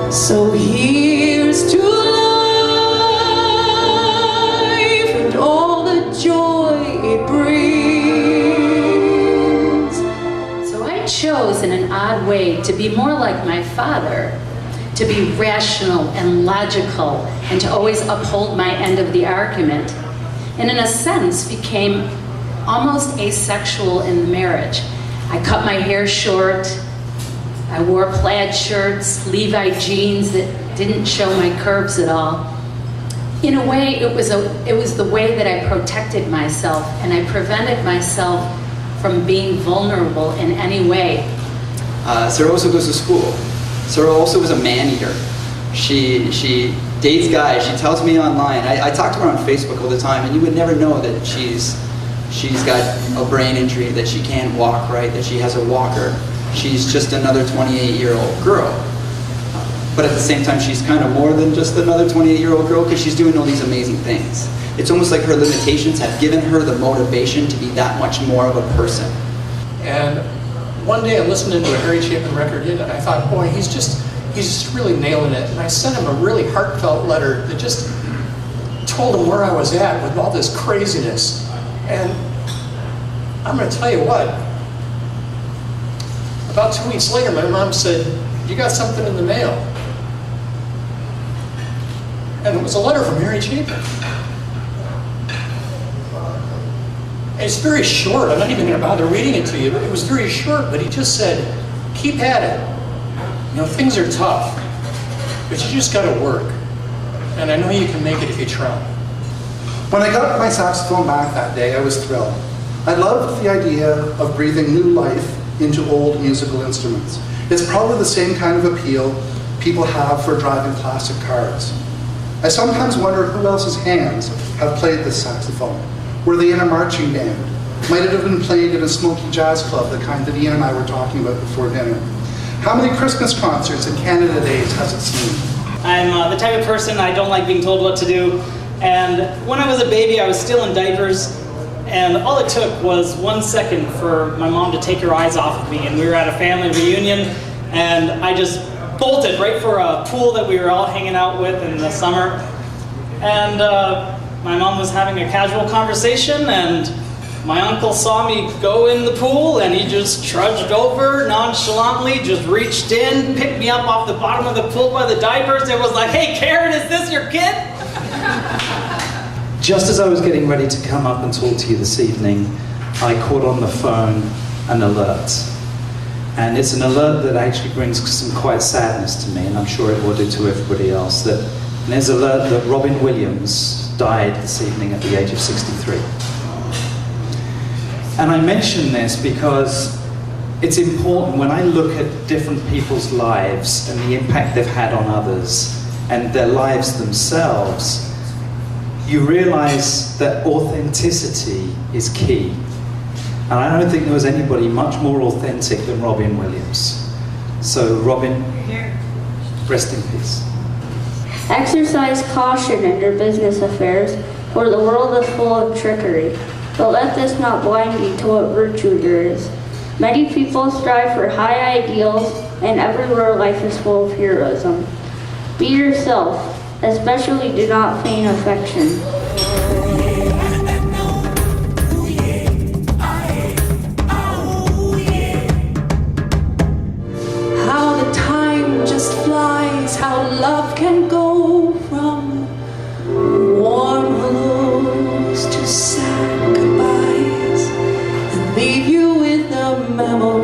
So here's to life and all the joy it brings. So I chose in an odd way to be more like my father, to be rational and logical, and to always uphold my end of the argument, and in a sense became almost asexual in the marriage. I cut my hair short, I wore plaid shirts, Levi jeans that didn't show my curves at all. In a way, it was the way that I protected myself, and I prevented myself from being vulnerable in any way. Sarah also goes to school. Sarah also is a man-eater. She dates guys. She tells me online. I talk to her on Facebook all the time, and you would never know that she's got a brain injury, that she can't walk right, that she has a walker. She's just another 28-year-old girl. But at the same time, she's kind of more than just another 28-year-old girl, because she's doing all these amazing things. It's almost like her limitations have given her the motivation to be that much more of a person. And one day I'm listening to a Harry Chapin record, and I thought, boy, he's just really nailing it. And I sent him a really heartfelt letter that just told him where I was at with all this craziness. And I'm going to tell you what, about 2 weeks later, my mom said, "You got something in the mail." And it was a letter from Harry Chapin. It's very short. I'm not even going to bother reading it to you. It was very short, but he just said, "Keep at it. You know, things are tough, but you just got to work. And I know you can make it if you try." When I got my saxophone back that day, I was thrilled. I loved the idea of breathing new life into old musical instruments. It's probably the same kind of appeal people have for driving classic cars. I sometimes wonder who else's hands have played this saxophone. Were they in a marching band? Might it have been played in a smoky jazz club, the kind that Ian and I were talking about before dinner? How many Christmas concerts and Canada Days has it seen? I'm the type of person, I don't like being told what to do. And when I was a baby, I was still in diapers. And all it took was 1 second for my mom to take her eyes off of me. And we were at a family reunion, and I just bolted right for a pool that we were all hanging out with in the summer. And my mom was having a casual conversation, and my uncle saw me go in the pool, and he just trudged over nonchalantly, just reached in, picked me up off the bottom of the pool by the diapers, and was like, "Hey Karen, is this your kid?" Just as I was getting ready to come up and talk to you this evening, I caught on the phone an alert. And it's an alert that actually brings some quite sadness to me, and I'm sure it will do to everybody else. There's an alert that Robin Williams died this evening at the age of 63. And I mention this because it's important when I look at different people's lives and the impact they've had on others and their lives themselves, you realize that authenticity is key. And I don't think there was anybody much more authentic than Robin Williams. So Robin, rest in peace. Exercise caution in your business affairs, for the world is full of trickery. But let this not blind you to what virtue there is. Many people strive for high ideals, and everywhere life is full of heroism. Be yourself, especially do not feign affection. How the time just flies, how love can go from warm hellos to sad goodbyes and leave you with a memory